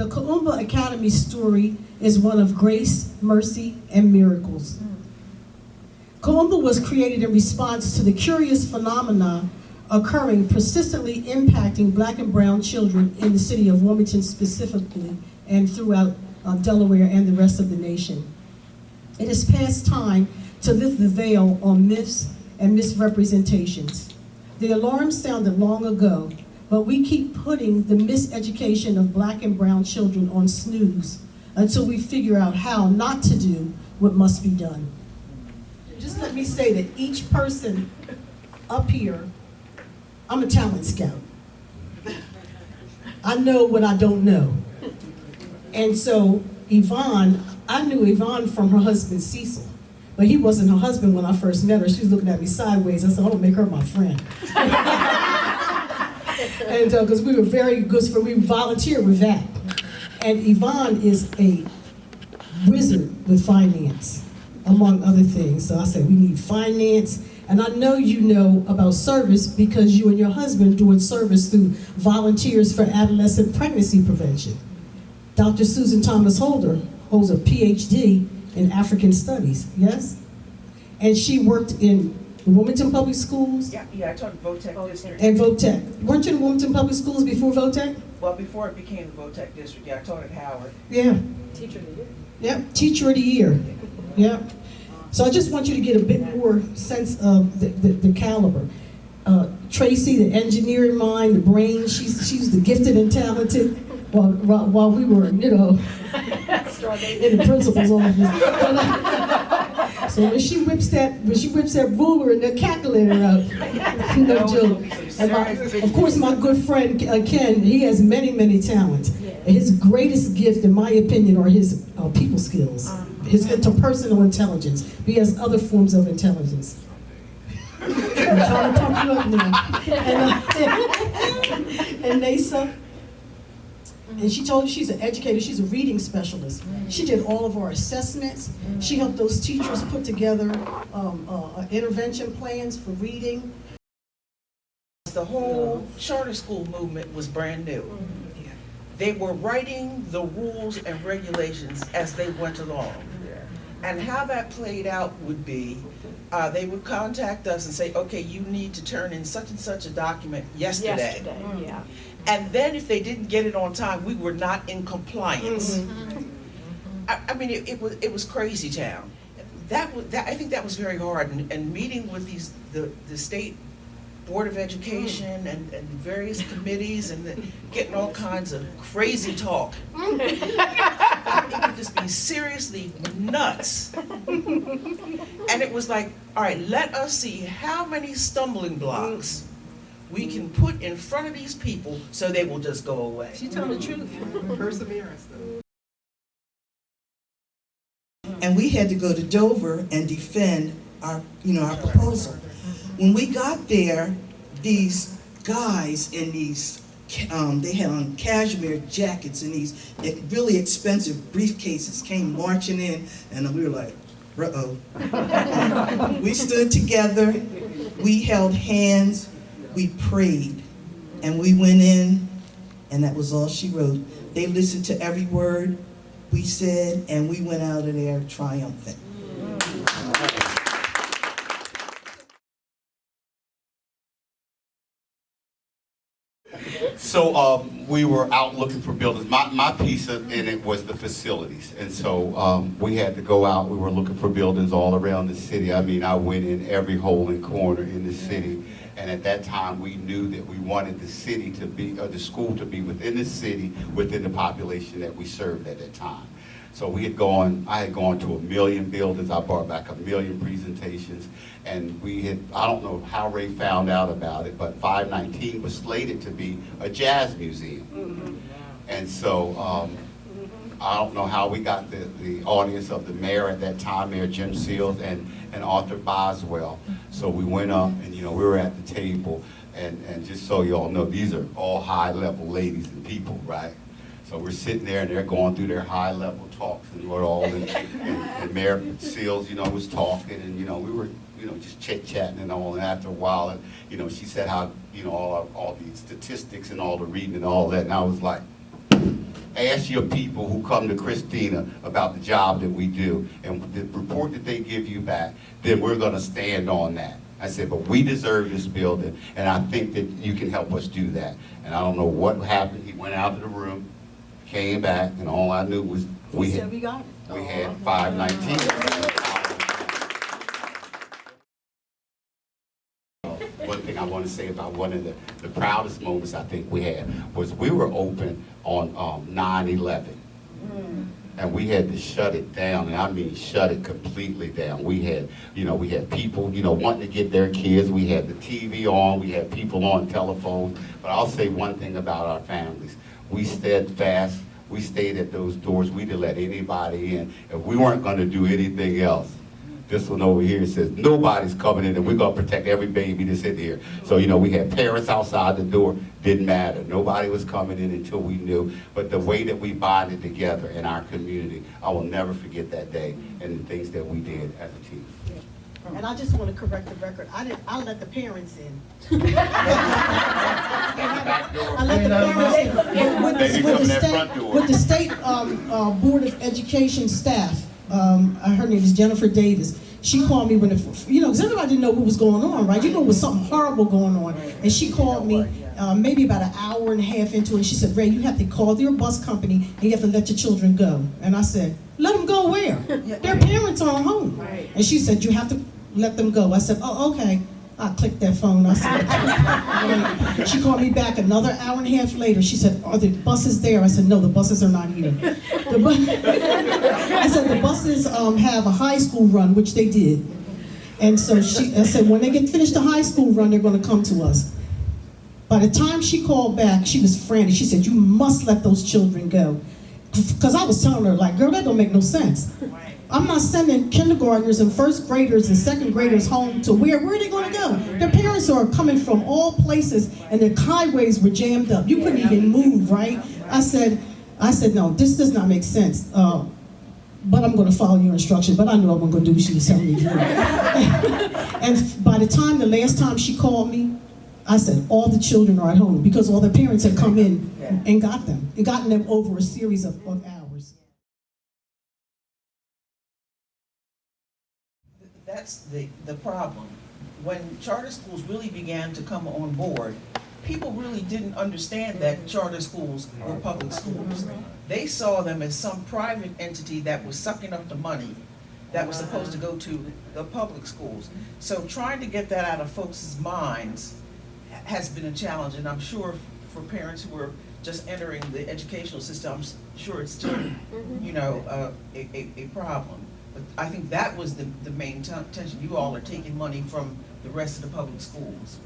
The Kuumba Academy story is one of grace, mercy, and miracles. Kuumba was created in response to the curious phenomena occurring, persistently impacting Black and brown children in the city of Wilmington specifically, and throughout Delaware and the rest of the nation. It is past time to lift the veil on myths and misrepresentations. The alarm sounded long ago, but we keep putting the miseducation of Black and brown children on snooze until we figure out how not to do what must be done. Just let me say that each person up here, I'm a talent scout. I know what I don't know. And so Yvonne, I knew Yvonne from her husband Cecil, but he wasn't her husband when I first met her. She was looking at me sideways. I said, I'm gonna make her my friend. And because we were very good for, we volunteered with that. And Yvonne is a wizard with finance, among other things. So I said, we need finance. And I know you know about service because you and your husband doing service through Volunteers for Adolescent Pregnancy Prevention. Dr. Susan Thomas Holder holds a PhD in African Studies, yes? And she worked in the Wilmington Public Schools. Yeah, I taught VOTEC district. And VOTEC. Weren't you in Wilmington Public Schools before VOTEC? Well, before it became the VOTEC district, yeah, I taught at Howard. Yeah. Teacher of the year. Yep, Teacher of the Year. Yep. So I just want you to get a bit more sense of the caliber. Tracy, the engineering mind, the brain, she's the gifted and talented, while we were, you know, in the principal's office. So when she whips that ruler and that calculator out, no joke. And of course, my good friend Ken, he has many talents. His greatest gift, in my opinion, are his people skills, his interpersonal intelligence. He has other forms of intelligence. I'm trying to talk you up now. And Nasa, and she told you she's an educator, she's a reading specialist. She did all of our assessments. She helped those teachers put together intervention plans for reading. The whole charter school movement was brand new. They were writing the rules and regulations as they went along. And how that played out would be, they would contact us and say, okay, you need to turn in such and such a document yesterday. Yeah. And then if they didn't get it on time, we were not in compliance. I mean, it was crazy town. I think that was very hard. And meeting with the state Board of Education and various committees and getting all kinds of crazy talk. It could just be seriously nuts. And it was like, all right, let us see how many stumbling blocks we can put in front of these people so they will just go away. She told the truth. Perseverance, though. And we had to go to Dover and defend our proposal. When we got there, these guys in these, they had on cashmere jackets and these really expensive briefcases came marching in, and we were like, uh-oh. We stood together, we held hands, we prayed, and we went in, and that was all she wrote. They listened to every word we said, and we went out of there triumphant. So we were out looking for buildings. My piece in it was the facilities. And so we had to go out. We were looking for buildings all around the city. I mean, I went in every hole and corner in the city. And at that time, we knew that we wanted the city to be, or the school to be within the city, within the population that we served at that time. So I had gone to 1 million buildings. I brought back 1 million presentations. And I don't know how Ray found out about it, but 519 was slated to be a jazz museum. And so I don't know how we got the audience of the mayor at that time, Mayor Jim Seals and Arthur Boswell. So we went up and, we were at the table. And just so you all know, these are all high-level ladies and people, right? So we're sitting there and they're going through their high-level talks, and we're all and Mayor Seals, was talking, and we were, just chit-chatting and all. And after a while, and she said how, all these statistics and all the reading and all that, and I was like, and ask your people who come to Christina about the job that we do, and the report that they give you back, then we're gonna stand on that. I said, but we deserve this building, and I think that you can help us do that. And I don't know what happened. He went out of the room, came back, and all I knew was we had 519. One thing I want to say about one of the proudest moments I think we had was we were open on 9/11. And we had to shut it down, and I mean shut it completely down. We had people, wanting to get their kids. We had the TV on, we had people on telephones. But I'll say one thing about our families. We steadfast, we stayed at those doors. We didn't let anybody in. If we weren't gonna do anything else, this one over here says, nobody's coming in, and we're gonna protect every baby that's in here. So, we had parents outside the door, didn't matter. Nobody was coming in until we knew. But the way that we bonded together in our community, I will never forget that day and the things that we did as a team. And I just want to correct the record. I let the parents in. I let the parents in. With the state Board of Education staff, her name is Jennifer Davis. She called me when, because everybody didn't know what was going on, right? It was something horrible going on. And she called me maybe about an hour and a half into it, and she said, Ray, you have to call your bus company and you have to let your children go. And I said, let them go where? Their parents aren't home. And she said, you have to let them go. I said, oh, okay. I clicked that phone. I said, she called me back another hour and a half later. She said, are the buses there? I said, no, the buses are not here. I said, the buses have a high school run, which they did. And so I said, when they get finished the high school run, they're going to come to us. By the time she called back, she was frantic. She said, you must let those children go. Because I was telling her, like, girl, that don't make no sense. I'm not sending kindergartners and first graders and second graders home to where are they going to go? Their parents are coming from all places, and their highways were jammed up. You couldn't even move, right? I said, no, this does not make sense. But I'm going to follow your instructions. But I knew I wasn't going to do what she was telling me to do. And by the last time she called me, I said, all the children are at home, because all their parents had come in and got them, and gotten them over a series of hours. That's the problem. When charter schools really began to come on board, people really didn't understand that charter schools were public schools. They saw them as some private entity that was sucking up the money that was supposed to go to the public schools. So trying to get that out of folks' minds has been a challenge, and I'm sure for parents who are just entering the educational system, I'm sure it's still, a problem. But I think that was the main tension. You all are taking money from the rest of the public schools.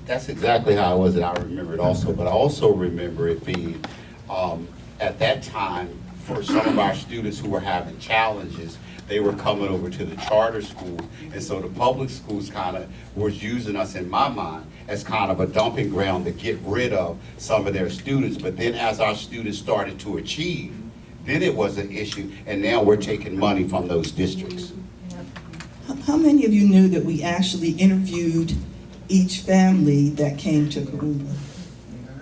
That's exactly how it was, and I remember it also. But I also remember it being, at that time, for some of our students who were having challenges, they were coming over to the charter school. And so the public schools kind of was using us, in my mind, as kind of a dumping ground to get rid of some of their students. But then as our students started to achieve, then it was an issue, and now we're taking money from those districts. How many of you knew that we actually interviewed each family that came to Kuumba?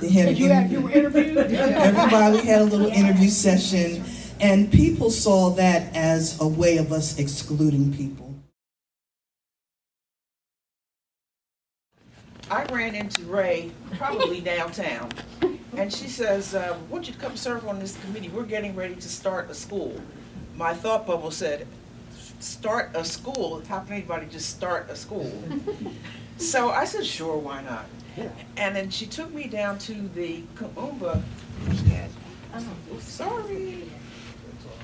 They had You were interviewed? Everybody had a little interview session, and people saw that as a way of us excluding people. I ran into Ray probably downtown, and she says, "Won't you come serve on this committee? We're getting ready to start a school." My thought bubble said, "Start a school? How can anybody just start a school?" So I said, "Sure, why not?" And then she took me down to the Kuumba. Sorry.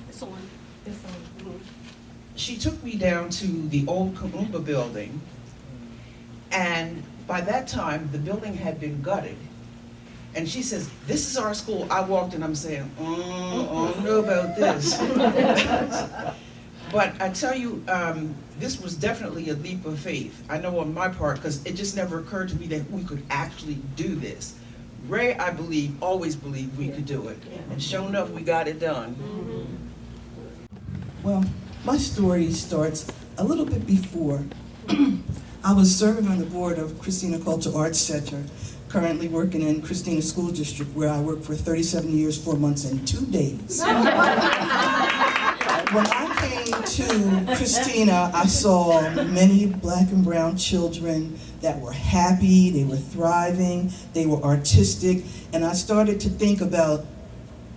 It's on. She took me down to the old Kuumba building, and by that time, the building had been gutted. And she says, "This is our school." I walked in, I'm saying, I don't know about this. But I tell you, this was definitely a leap of faith. I know on my part, because it just never occurred to me that we could actually do this. Ray, I believe, always believed we could do it. And sure enough, we got it done. Well, my story starts a little bit before. I was serving on the board of Christina Cultural Arts Center currently working in Christina School District, where I worked for 37 years, 4 months, and 2 days. When I came to Christina, I saw many black and brown children that were happy, they were thriving, they were artistic, and I started to think about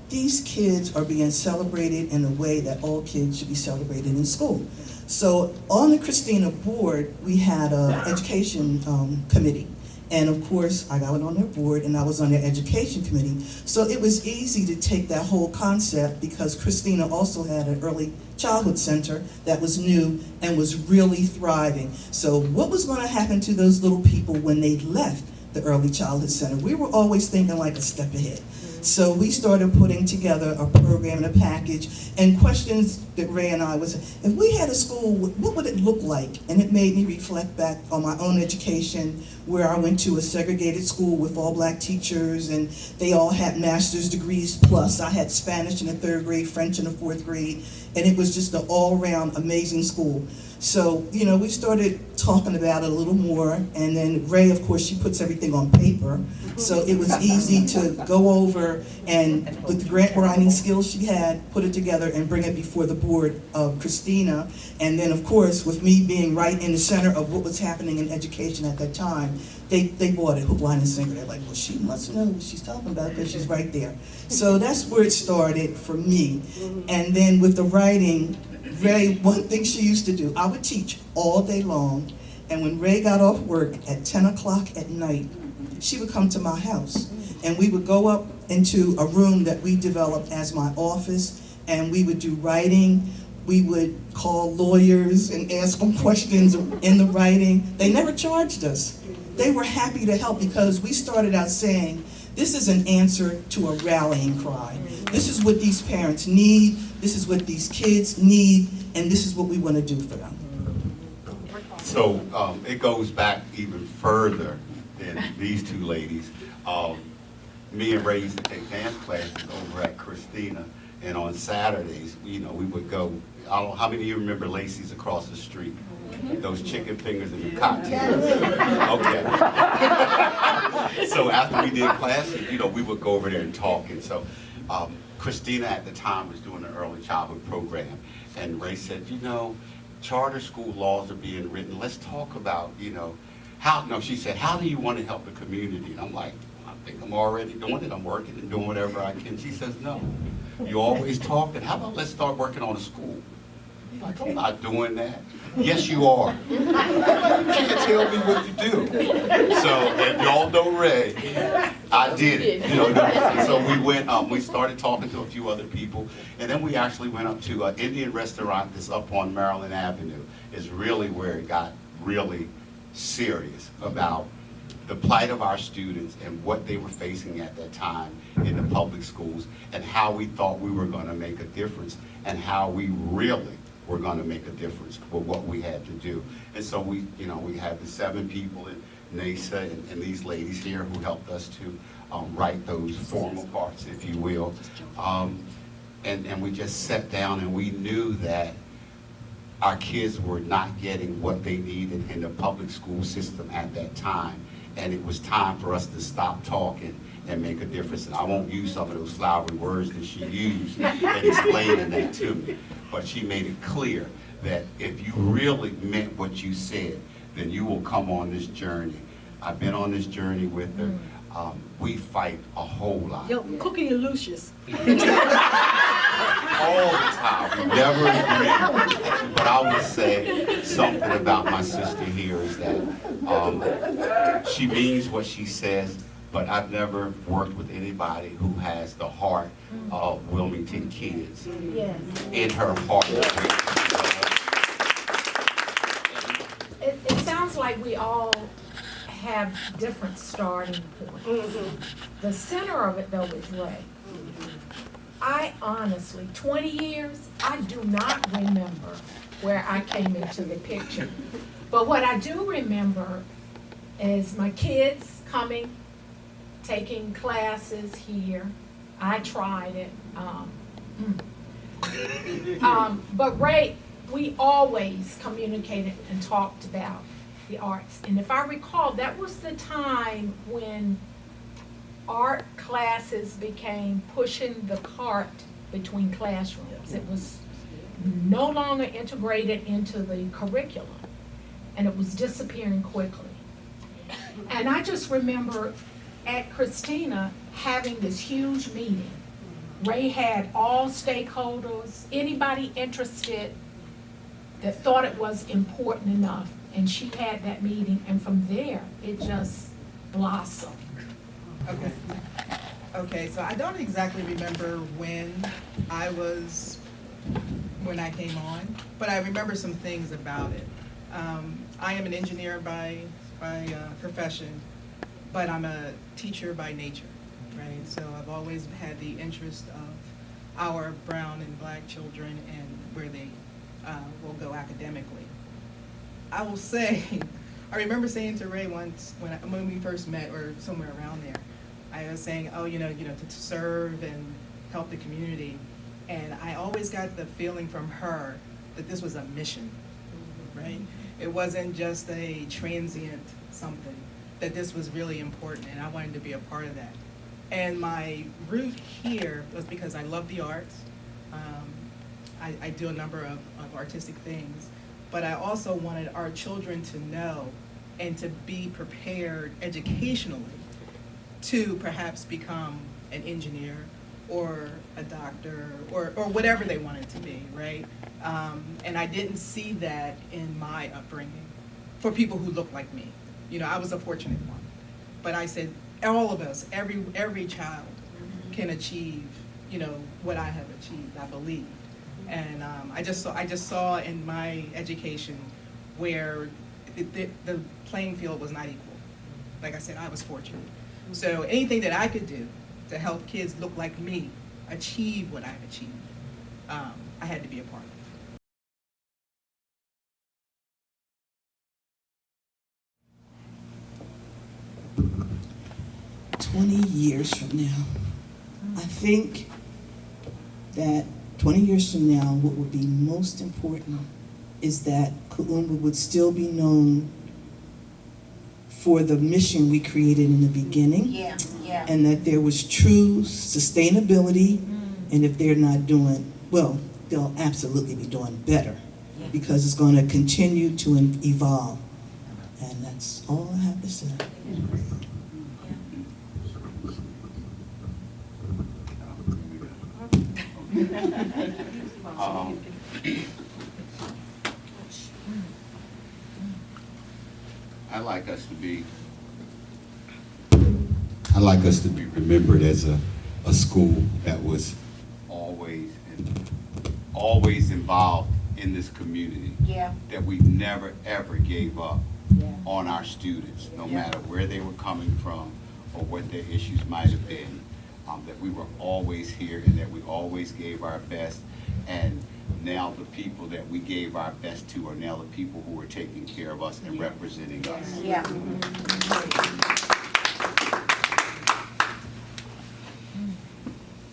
these kids are being celebrated in a way that all kids should be celebrated in school. So on the Christina board, we had an education committee. And of course, I got on their board and I was on their education committee. So it was easy to take that whole concept because Christina also had an early childhood center that was new and was really thriving. So what was going to happen to those little people when they left the early childhood center? We were always thinking like a step ahead. So we started putting together a program and a package, and questions that Ray and I was, if we had a school, what would it look like? And it made me reflect back on my own education, where I went to a segregated school with all black teachers, and they all had master's degrees plus. I had Spanish in the 3rd grade, French in the 4th grade, and it was just an all-around amazing school. So, you know, we started talking about it a little more, and then Ray, of course, she puts everything on paper, so it was easy to go over and, with the grant writing skills she had, put it together and bring it before the board of Christina. And then, of course, with me being right in the center of what was happening in education at that time, they bought it, hook, line, and sinker. They're like, well, she must know what she's talking about because she's right there. So that's where it started for me. And then with the writing, Ray, one thing she used to do, I would teach all day long, and when Ray got off work at 10 o'clock at night, she would come to my house, and we would go up into a room that we developed as my office, and we would do writing. We would call lawyers and ask them questions in the writing. They never charged us. They were happy to help because we started out saying, this is an answer to a rallying cry. This is what these parents need, this is what these kids need, and this is what we want to do for them. So it goes back even further than these two ladies. Me and Ray used to take dance classes over at Christina, and on Saturdays, you know, we would go. I don't know how many of you remember Lacey's across the street. Those chicken fingers and the cocktails. Okay. So after we did classes, you know, we would go over there and talk. And so Christina at the time was doing an early childhood program. And Ray said, you know, charter school laws are being written. Let's talk about, you know, she said, how do you want to help the community? And I'm like, I think I'm already doing it. I'm working and doing whatever I can. She says, no, you always talking. How about let's start working on a school? I'm like, I'm not doing that. Yes, you are. You can't tell me what to do. So, if y'all know Ray, I did it. You know, so we went, we started talking to a few other people, and then we actually went up to an Indian restaurant that's up on Maryland Avenue. Is really where it got really serious about the plight of our students and what they were facing at that time in the public schools, and how we thought we were going to make a difference, and how we really were going to make a difference with what we had to do. And so we, you know, we had the 7 people in NASA and these ladies here who helped us to write those formal parts, if you will. And we just sat down, and we knew that our kids were not getting what they needed in the public school system at that time. And it was time for us to stop talking and make a difference. And I won't use some of those flowery words that she used in explaining that to me. But she made it clear that if you really meant what you said, then you will come on this journey. I've been on this journey with her. We fight a whole lot. Yo, Cookie and Lucius. All the time. We never agree. But I would say something about my sister here is that she means what she says, but I've never worked with anybody who has the heart of Wilmington kids in her heart. It sounds like we all have different starting points. The center of it, though, is Ray. I honestly, 20 years, I do not remember where I came into the picture. But what I do remember is my kids coming, taking classes here. I tried it. But Ray, we always communicated and talked about the arts. And if I recall, that was the time when art classes became pushing the cart between classrooms. It was no longer integrated into the curriculum, and it was disappearing quickly. And I just remember at Christina having this huge meeting. Ray had all stakeholders, anybody interested that thought it was important enough, and she had that meeting, and from there, it just blossomed. Okay. Okay, so I don't exactly remember when I came on, but I remember some things about it. I am an engineer by profession, but I'm a teacher by nature, right? So I've always had the interest of our brown and black children and where they will go academically. I will say, I remember saying to Ray once when we first met, or somewhere around there, I was saying, oh, to serve and help the community. And I always got the feeling from her that this was a mission, right? It wasn't just a transient something, that this was really important, and I wanted to be a part of that. And my root here was because I love the arts. I do a number of artistic things, but I also wanted our children to know and to be prepared educationally to perhaps become an engineer or a doctor or whatever they wanted to be, right? And I didn't see that in my upbringing for people who look like me. I was a fortunate one. But I said, all of us, every child can achieve, what I have achieved, I believe. And I just saw in my education where the playing field was not equal. Like I said, I was fortunate. So anything that I could do to help kids look like me achieve what I've achieved, I had to be a part of it. 20 years from now, I think that 20 years from now, what would be most important is that Kuumba would still be known for the mission we created in the beginning. Yeah. And that there was true sustainability, and if they're not doing, well, they'll absolutely be doing better, because it's going to continue to evolve. And that's all I have to say. I'd like us to be remembered as a school that was always involved in this community. Yeah. That we never ever gave up Yeah. on our students, no Yeah. matter where they were coming from or what their issues might have been. That we were always here and that we always gave our best. And now the people that we gave our best to are now the people who are taking care of us and representing us. Yeah.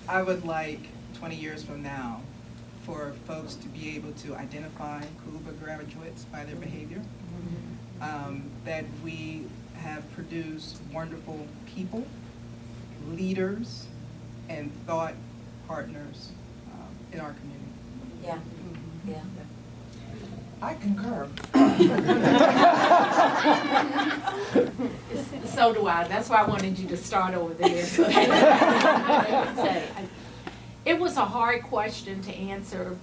I would like 20 years from now for folks to be able to identify Kuumba graduates by their behavior, that we have produced wonderful people, leaders, and thought partners in our community. Yeah. Yeah. I concur. So do I. That's why I wanted you to start over there. It was a hard question to answer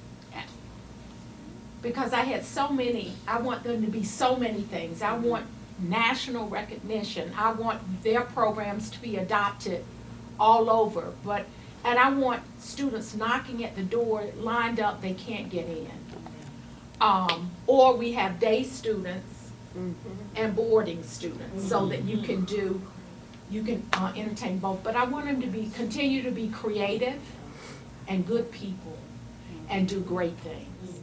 because I had so many. I want them to be so many things. I want national recognition. I want their programs to be adopted all over. And I want students knocking at the door, lined up, they can't get in. Or we have day students and boarding students so that you can entertain both. But I want them to continue to be creative and good people and do great things.